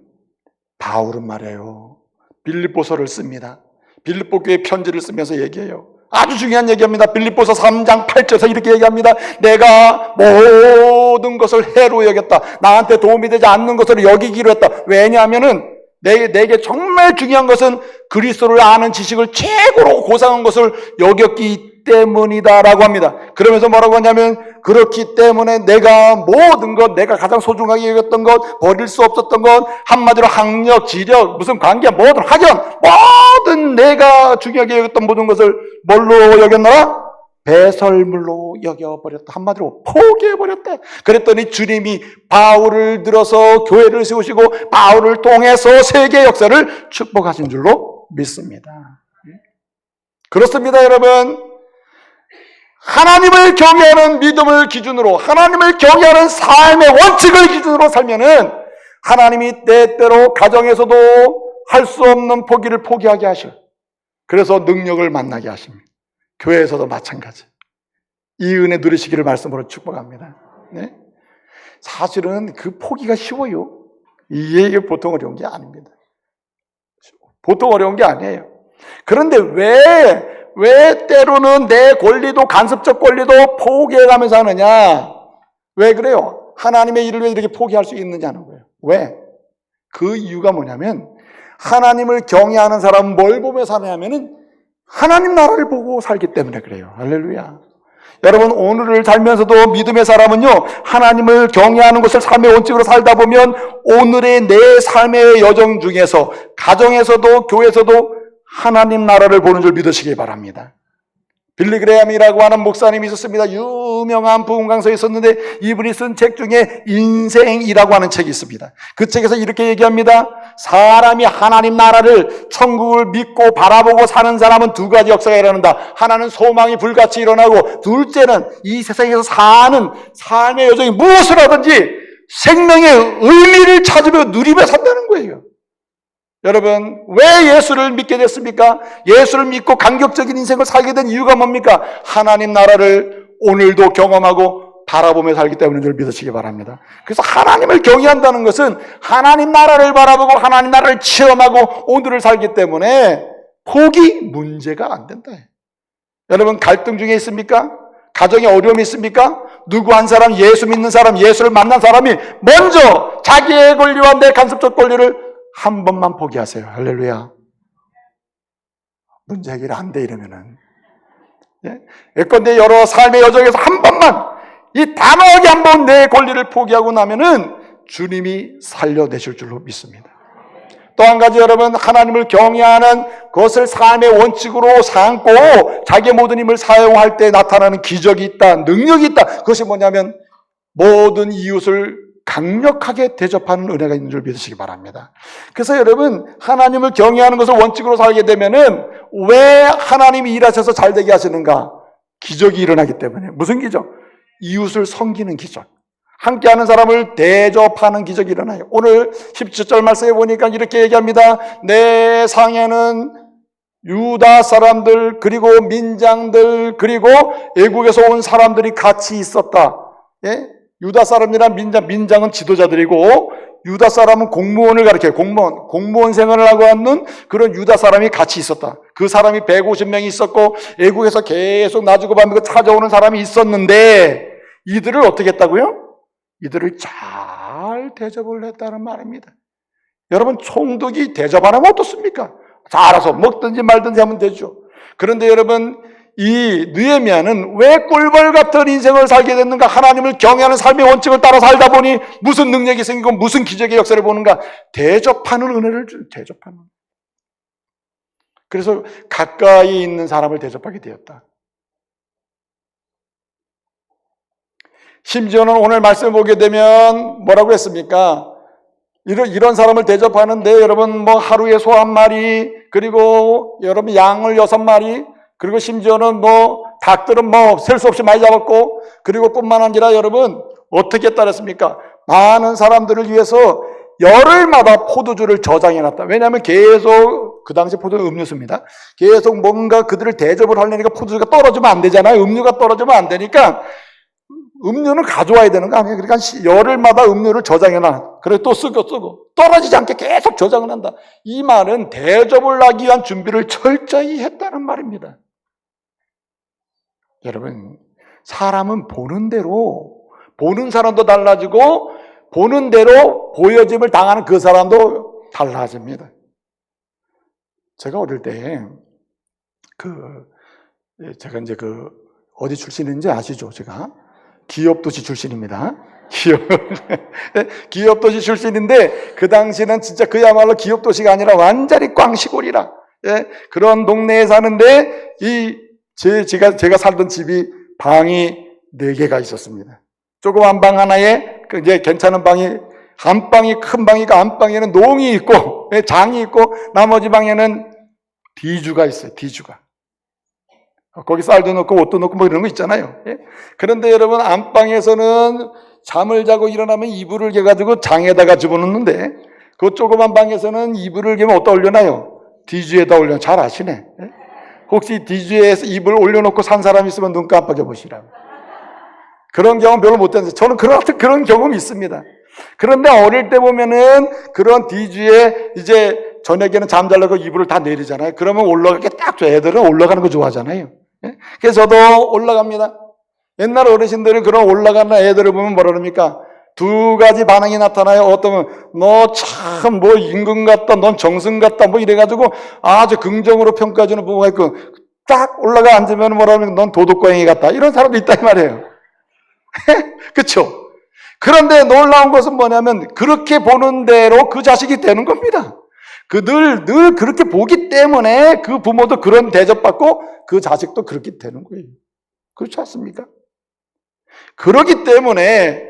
바울은 말이에요, 빌립보서를 씁니다. 빌립보 교회 편지를 쓰면서 얘기해요. 아주 중요한 얘기합니다. 빌립보서 3장 8절에서 이렇게 얘기합니다. 내가 모든 것을 해로 여겼다. 나한테 도움이 되지 않는 것을 여기기로 했다. 왜냐하면은 내게 정말 중요한 것은 그리스도를 아는 지식을 최고로 고상한 것을 여겼기 때문이다라고 합니다. 그러면서 뭐라고 하냐면, 그렇기 때문에 내가 모든 것, 내가 가장 소중하게 여겼던 것, 버릴 수 없었던 것, 한마디로 학력, 지력, 무슨 관계, 모든 학연, 모든 내가 중요하게 여겼던 모든 것을 뭘로 여겼노라? 배설물로 여겨버렸다. 한마디로 포기해버렸다. 그랬더니 주님이 바울을 들어서 교회를 세우시고 바울을 통해서 세계 역사를 축복하신 줄로 믿습니다. 그렇습니다, 여러분. 하나님을 경외하는 믿음을 기준으로, 하나님을 경외하는 삶의 원칙을 기준으로 살면은 하나님이 때때로 가정에서도 할 수 없는 포기를 포기하게 하셔. 그래서 능력을 만나게 하십니다. 교회에서도 마찬가지. 이 은혜 누리시기를 말씀으로 축복합니다. 네? 사실은 그 포기가 쉬워요. 이게 보통 어려운 게 아닙니다. 보통 어려운 게 아니에요. 그런데 왜 때로는 내 권리도, 간섭적 권리도 포기해가면서 하느냐? 왜 그래요? 하나님의 일을 왜 이렇게 포기할 수 있느냐는 거예요. 왜? 그 이유가 뭐냐면, 하나님을 경외하는 사람은 뭘 보며 사느냐면은 하나님 나라를 보고 살기 때문에 그래요. 할렐루야. 여러분, 오늘을 살면서도 믿음의 사람은요, 하나님을 경외하는 것을 삶의 원칙으로 살다 보면 오늘의 내 삶의 여정 중에서, 가정에서도 교회에서도 하나님 나라를 보는 줄 믿으시기 바랍니다. 빌리 그레함이라고 하는 목사님이 있었습니다. 유명한 부흥 강사에 있었는데 이분이 쓴 책 중에 인생이라고 하는 책이 있습니다. 그 책에서 이렇게 얘기합니다. 사람이 하나님 나라를, 천국을 믿고 바라보고 사는 사람은 두 가지 역사가 일어난다. 하나는 소망이 불같이 일어나고, 둘째는 이 세상에서 사는 삶의 여정이 무엇을 하든지 생명의 의미를 찾으며 누리며 산다는 거예요. 여러분, 왜 예수를 믿게 됐습니까? 예수를 믿고 감격적인 인생을 살게 된 이유가 뭡니까? 하나님 나라를 오늘도 경험하고 바라보며 살기 때문인 줄 믿으시기 바랍니다. 그래서 하나님을 경외한다는 것은 하나님 나라를 바라보고 하나님 나라를 체험하고 오늘을 살기 때문에 포기 문제가 안 된다. 여러분, 갈등 중에 있습니까? 가정에 어려움이 있습니까? 누구 한 사람, 예수 믿는 사람, 예수를 만난 사람이 먼저 자기의 권리와 내 간섭적 권리를 한 번만 포기하세요. 할렐루야. 문제 해결이 안 돼, 이러면은. 예? 예컨대 여러 삶의 여정에서 한 번만, 이 단호하게 한 번 내 권리를 포기하고 나면은 주님이 살려내실 줄로 믿습니다. 또 한 가지, 여러분, 하나님을 경외하는 것을 삶의 원칙으로 삼고 자기의 모든 힘을 사용할 때 나타나는 기적이 있다, 능력이 있다. 그것이 뭐냐면 모든 이웃을 강력하게 대접하는 은혜가 있는 줄 믿으시기 바랍니다. 그래서 여러분, 하나님을 경외하는 것을 원칙으로 살게 되면은 왜 하나님이 일하셔서 잘 되게 하시는가? 기적이 일어나기 때문에. 무슨 기적? 이웃을 섬기는 기적. 함께하는 사람을 대접하는 기적이 일어나요. 오늘 17절 말씀에 보니까 이렇게 얘기합니다. 내 상에는 유다 사람들, 그리고 민장들, 그리고 애국에서 온 사람들이 같이 있었다. 예? 유다 사람이란 민장은 지도자들이고, 유다 사람은 공무원을 가리켜요. 공무원 생활을 하고 있는 그런 유다 사람이 같이 있었다. 그 사람이 150명이 있었고, 애국에서 계속 나주고 밤이고 찾아오는 사람이 있었는데, 이들을 어떻게 했다고요? 이들을 잘 대접을 했다는 말입니다. 여러분, 총독이 대접 안 하면 어떻습니까? 알아서 먹든지 말든지 하면 되죠. 그런데 여러분, 이 느헤미야는 왜 꿀벌 같은 인생을 살게 됐는가? 하나님을 경외하는 삶의 원칙을 따라 살다 보니 무슨 능력이 생기고 무슨 기적의 역사를 보는가? 대접하는 은혜를 대접하는. 그래서 가까이 있는 사람을 대접하게 되었다. 심지어는 오늘 말씀 보게 되면 뭐라고 했습니까? 이런 사람을 대접하는데 여러분, 뭐 하루에 소 1마리, 그리고 여러분 양을 6마리, 그리고 심지어는 뭐 닭들은 뭐 셀 수 없이 많이 잡았고, 그리고 뿐만 아니라 여러분 어떻게 따랐습니까? 많은 사람들을 위해서 열흘마다 포도주를 저장해놨다. 왜냐하면 계속 그 당시 포도는 음료수입니다. 계속 뭔가 그들을 대접을 하려니까 포도주가 떨어지면 안 되잖아요. 음료가 떨어지면 안 되니까 음료는 가져와야 되는 거 아니에요. 그러니까 열흘마다 음료를 저장해놔. 그래 또 쓰고 떨어지지 않게 계속 저장을 한다. 이 말은 대접을 하기 위한 준비를 철저히 했다는 말입니다. 여러분, 사람은 보는 대로, 보는 사람도 달라지고 보는 대로 보여짐을 당하는 그 사람도 달라집니다. 제가 어릴 때 제가 이제 어디 출신인지 아시죠? 제가 기업도시 출신입니다. 기업도시 출신인데 그 당시는 진짜 그야말로 기업도시가 아니라 완전히 꽝시골이라, 그런 동네에 사는데 제가 살던 집이 방이 4개가 있었습니다. 조그만 방 하나에 이제 괜찮은 방이 한 방이 큰 방이고 안방에는 농이 있고 장이 있고 나머지 방에는 D주가 있어요. D주가. 거기 쌀도 넣고 옷도 넣고 뭐 이런 거 있잖아요. 그런데 여러분 안방에서는 잠을 자고 일어나면 이불을 개가지고 장에다가 집어넣는데 그 조그만 방에서는 이불을 개면 어디다 올려놔요? D주에다 올려. 잘 아시네. 혹시 D주에 이불 올려놓고 산 사람 있으면 눈 깜빡여 보시라고. 그런 경험 별로 못 했는데 저는 그런 경험이 있습니다. 그런데 어릴 때 보면은 그런 D주에 이제 저녁에는 잠자려고 이불을 다 내리잖아요. 그러면 올라가게 딱 좋아요. 애들은 올라가는 거 좋아하잖아요. 그래서 저도 올라갑니다. 옛날 어르신들은 그런 올라가는 애들을 보면 뭐라 그럽니까? 2가지 반응이 나타나요. 어떤 너 참 뭐 임금 같다, 넌 정승 같다, 뭐 이래가지고 아주 긍정으로 평가해주는 부부가 있고, 딱 올라가 앉으면 뭐라 하면 넌 도둑고양이 같다, 이런 사람도 있다 이 말이에요. 그렇죠? 그런데 놀라운 것은 뭐냐면 그렇게 보는 대로 그 자식이 되는 겁니다. 늘 그렇게 보기 때문에 그 부모도 그런 대접받고 그 자식도 그렇게 되는 거예요. 그렇지 않습니까? 그렇기 때문에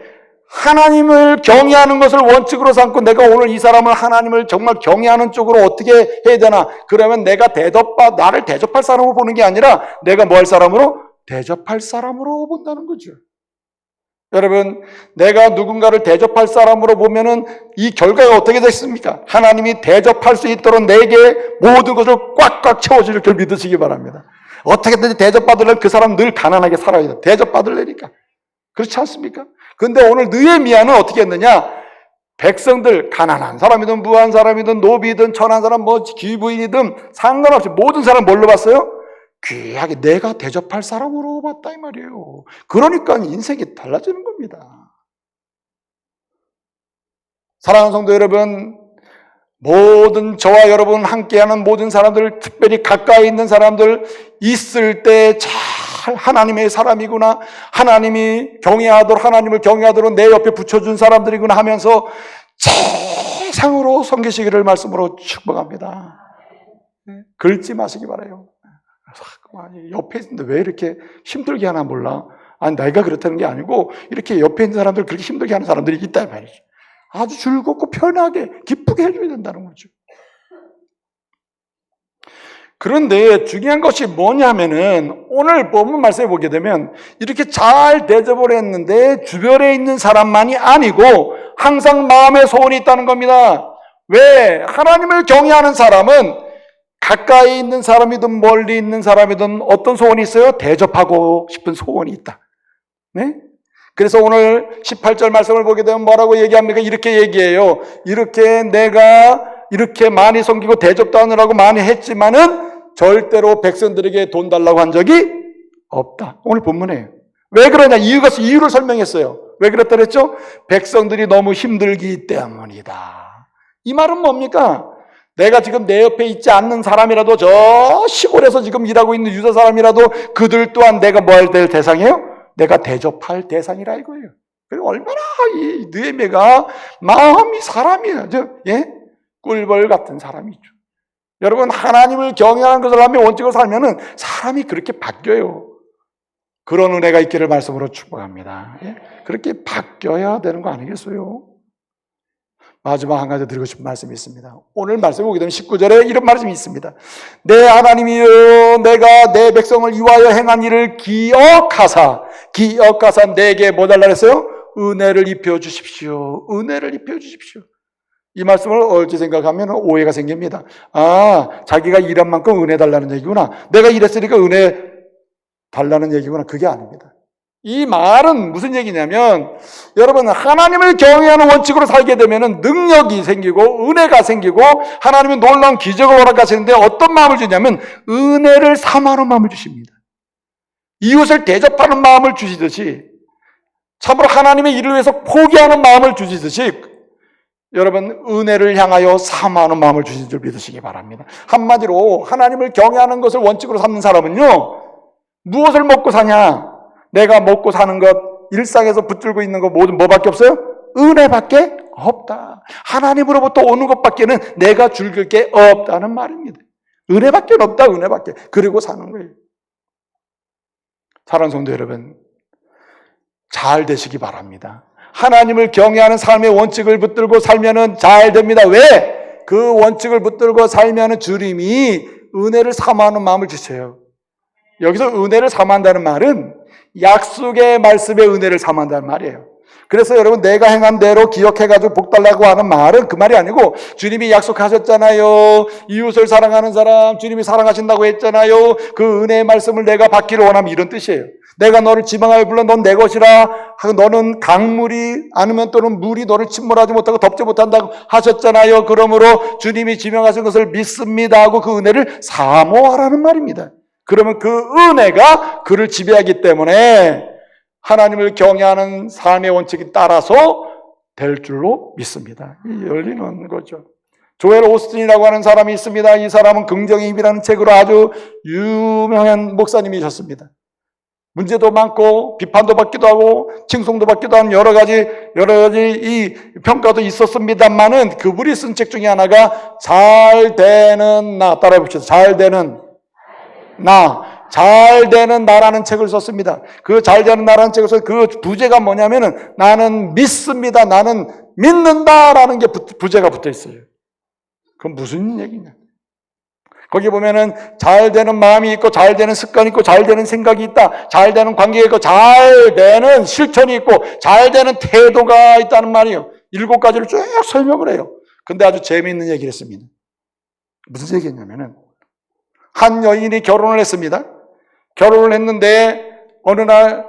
하나님을 경외하는 것을 원칙으로 삼고 내가 오늘 이 사람을 하나님을 정말 경외하는 쪽으로 어떻게 해야 되나? 그러면 나를 대접할 사람으로 보는 게 아니라 내가 뭐 할 사람으로? 대접할 사람으로 본다는 거죠. 여러분, 내가 누군가를 대접할 사람으로 보면은 이 결과가 어떻게 되겠습니까? 하나님이 대접할 수 있도록 내게 모든 것을 꽉꽉 채워줄 줄 믿으시기 바랍니다. 어떻게든지 대접받으려면 그 사람 늘 가난하게 살아야 돼. 대접받으려니까. 그렇지 않습니까? 근데 오늘 느헤미야는 어떻게 했느냐? 백성들, 가난한 사람이든 부한 사람이든 노비든 천한 사람, 뭐 귀부인이든 상관없이 모든 사람 뭘로 봤어요? 귀하게 내가 대접할 사람으로 봤다 이 말이에요. 그러니까 인생이 달라지는 겁니다. 사랑하는 성도 여러분, 모든 저와 여러분 함께하는 모든 사람들, 특별히 가까이 있는 사람들 있을 때 잘 하나님의 사람이구나, 하나님을 경외하도록 내 옆에 붙여준 사람들이구나 하면서 최상으로 섬기시기를 말씀으로 축복합니다. 긁지 마시기 바라요. 옆에 있는데 왜 이렇게 힘들게 하나 몰라. 아니, 내가 그렇다는 게 아니고 이렇게 옆에 있는 사람들 그렇게 힘들게 하는 사람들이 있단 말이죠. 아주 즐겁고 편하게 기쁘게 해줘야 된다는 거죠. 그런데 중요한 것이 뭐냐면은 오늘 본문 말씀에 보게 되면 이렇게 잘 대접을 했는데 주변에 있는 사람만이 아니고 항상 마음에 소원이 있다는 겁니다. 왜? 하나님을 경외하는 사람은 가까이 있는 사람이든 멀리 있는 사람이든 어떤 소원이 있어요? 대접하고 싶은 소원이 있다. 네? 그래서 오늘 18절 말씀을 보게 되면 뭐라고 얘기합니까? 이렇게 얘기해요. 이렇게 내가 이렇게 많이 섬기고 대접도 하느라고 많이 했지만은 절대로 백성들에게 돈 달라고 한 적이 없다. 오늘 본문에 왜 그러냐? 이유를 설명했어요. 왜 그랬다 그랬죠? 백성들이 너무 힘들기 때문이다. 이 말은 뭡니까? 내가 지금 내 옆에 있지 않는 사람이라도 저 시골에서 지금 일하고 있는 유다 사람이라도 그들 또한 내가 뭐 할 대상이에요? 내가 대접할 대상이라 이거예요. 그리고 얼마나 이 느헤미야가 마음이 사람이에요. 꿀벌 같은 사람이죠. 여러분, 하나님을 경외하는 것을 하며 원칙으로 살면은 사람이 그렇게 바뀌어요. 그런 은혜가 있기를 말씀으로 축복합니다. 그렇게 바뀌어야 되는 거 아니겠어요? 마지막 한 가지 드리고 싶은 말씀이 있습니다. 오늘 말씀 보게 되면 19절에 이런 말씀이 있습니다. 내 하나님이여 내가 내 백성을 위하여 행한 일을 기억하사 내게 뭐 달라 그랬어요? 은혜를 입혀 주십시오. 은혜를 입혀 주십시오. 이 말씀을 어찌 생각하면 오해가 생깁니다. 자기가 일한 만큼 은혜 달라는 얘기구나. 내가 일했으니까 은혜 달라는 얘기구나. 그게 아닙니다. 이 말은 무슨 얘기냐면 여러분 하나님을 경외하는 원칙으로 살게 되면 능력이 생기고 은혜가 생기고 하나님이 놀라운 기적을 허락하시는데 어떤 마음을 주냐면 은혜를 사모하는 마음을 주십니다. 이웃을 대접하는 마음을 주시듯이 참으로 하나님의 일을 위해서 포기하는 마음을 주시듯이 여러분 은혜를 향하여 사모하는 마음을 주신 줄 믿으시기 바랍니다. 한마디로 하나님을 경외하는 것을 원칙으로 삼는 사람은요 무엇을 먹고 사냐? 내가 먹고 사는 것, 일상에서 붙들고 있는 것 모든 뭐밖에 없어요? 은혜밖에 없다. 하나님으로부터 오는 것밖에는 내가 즐길 게 없다는 말입니다. 은혜밖에 없다. 은혜밖에. 그리고 사는 거예요. 사랑하는 성도 여러분, 잘 되시기 바랍니다. 하나님을 경외하는 삶의 원칙을 붙들고 살면은 잘 됩니다. 왜? 그 원칙을 붙들고 살면은 주님이 은혜를 사모하는 마음을 주세요. 여기서 은혜를 사모한다는 말은 약속의 말씀에 은혜를 사모한다는 말이에요. 그래서 여러분 내가 행한 대로 기억해가지고 복 달라고 하는 말은 그 말이 아니고 주님이 약속하셨잖아요. 이웃을 사랑하는 사람 주님이 사랑하신다고 했잖아요. 그 은혜의 말씀을 내가 받기를 원하면 이런 뜻이에요. 내가 너를 지망하여 불러 넌 내 것이라 하고 너는 강물이 아니면 또는 물이 너를 침몰하지 못하고 덮지 못한다고 하셨잖아요. 그러므로 주님이 지명하신 것을 믿습니다 하고 그 은혜를 사모하라는 말입니다. 그러면 그 은혜가 그를 지배하기 때문에 하나님을 경외하는 삶의 원칙에 따라서 될 줄로 믿습니다. 열리는 거죠. 조엘 오스틴이라고 하는 사람이 있습니다. 이 사람은 긍정의 힘이라는 책으로 아주 유명한 목사님이셨습니다. 문제도 많고 비판도 받기도 하고 칭송도 받기도 하는 여러 가지 이 평가도 있었습니다만은 그분이 쓴 책 중에 하나가 잘 되는 나, 따라해 봅시다. 잘 되는 나라는 책을 썼습니다. 그 잘 되는 나라는 책을 써서 그 부제가 뭐냐면은 나는 믿습니다. 나는 믿는다라는 게 부제가 붙어 있어요. 그건 무슨 얘기냐? 거기 보면은 잘 되는 마음이 있고 잘 되는 습관이 있고 잘 되는 생각이 있다. 잘 되는 관계가 있고 잘 되는 실천이 있고 잘 되는 태도가 있다는 말이에요. 7가지를 쭉 설명을 해요. 근데 아주 재미있는 얘기를 했습니다. 무슨 얘기냐면은 한 여인이 결혼을 했습니다. 결혼을 했는데 어느 날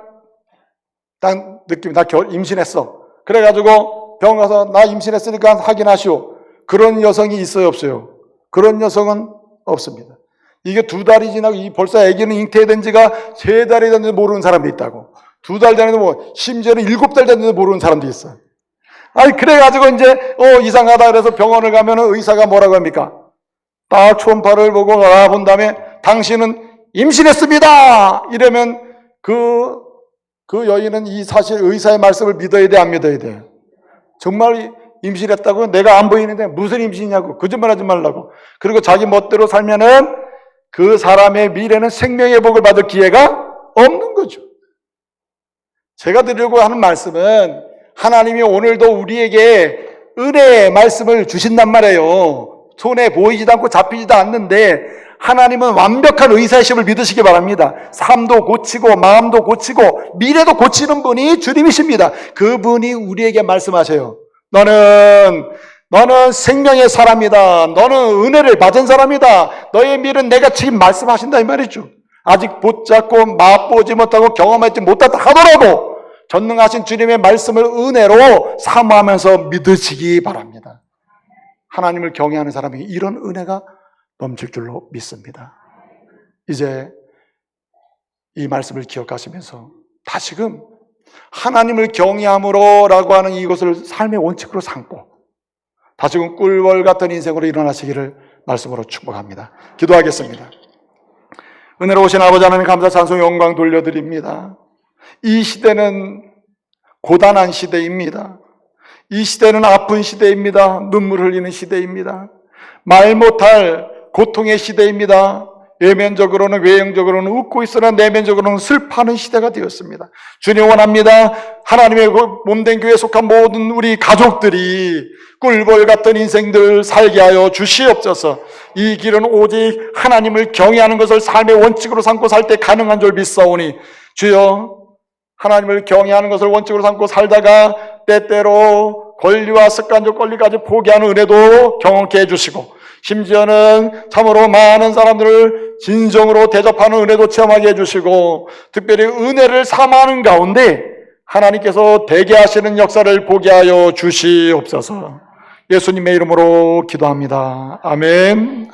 딱 느낌이 나 임신했어. 그래가지고 병원 가서 나 임신했으니까 확인하시오. 그런 여성이 있어요 없어요? 그런 여성은 없습니다. 이게 2달이 지나고 벌써 아기는 잉태된 지가 3달이 됐는데 모르는 사람도 있다고. 2달 됐는데 심지어는 7달 됐는데 모르는 사람도 있어요. 그래가지고 이제 이상하다 그래서 병원을 가면 의사가 뭐라고 합니까? 딱 초음파를 보고 알아본 다음에 당신은 임신했습니다. 이러면 그 여인은 이 사실 의사의 말씀을 믿어야 돼, 안 믿어야 돼? 정말 임신했다고? 내가 안 보이는데 무슨 임신이냐고 거짓말하지 말라고. 그리고 자기 멋대로 살면은 그 사람의 미래는 생명의 복을 받을 기회가 없는 거죠. 제가 드리려고 하는 말씀은 하나님이 오늘도 우리에게 은혜의 말씀을 주신단 말이에요. 손에 보이지도 않고 잡히지도 않는데 하나님은 완벽한 의사심을 믿으시기 바랍니다. 삶도 고치고 마음도 고치고 미래도 고치는 분이 주님이십니다. 그분이 우리에게 말씀하셔요. 너는 생명의 사람이다. 너는 은혜를 받은 사람이다. 너의 미래는 내가 지금 말씀하신다 이 말이죠. 아직 붙잡고 맛보지 못하고 경험하지 못하다 하더라도 전능하신 주님의 말씀을 은혜로 사모하면서 믿으시기 바랍니다. 하나님을 경외하는 사람에게 이런 은혜가 넘칠 줄로 믿습니다. 이제 이 말씀을 기억하시면서 다시금 하나님을 경외함으로 라고 하는 이것을 삶의 원칙으로 삼고 다시금 꿀벌 같은 인생으로 일어나시기를 말씀으로 축복합니다. 기도하겠습니다. 은혜로우신 아버지 하나님 감사 찬송 영광 돌려드립니다. 이 시대는 고단한 시대입니다. 이 시대는 아픈 시대입니다. 눈물 흘리는 시대입니다. 말 못할 고통의 시대입니다. 외면적으로는 외형적으로는 웃고 있으나 내면적으로는 슬퍼하는 시대가 되었습니다. 주님 원합니다. 하나님의 몸된 교회에 속한 모든 우리 가족들이 꿀벌 같은 인생들 살게 하여 주시옵소서. 이 길은 오직 하나님을 경외하는 것을 삶의 원칙으로 삼고 살 때 가능한 줄 믿사오니 주여, 하나님을 경외하는 것을 원칙으로 삼고 살다가 때때로 권리와 습관적 권리까지 포기하는 은혜도 경험케 해주시고, 심지어는 참으로 많은 사람들을 진정으로 대접하는 은혜도 체험하게 해주시고, 특별히 은혜를 사모하는 가운데 하나님께서 되게 하시는 역사를 보게 하여 주시옵소서. 예수님의 이름으로 기도합니다. 아멘.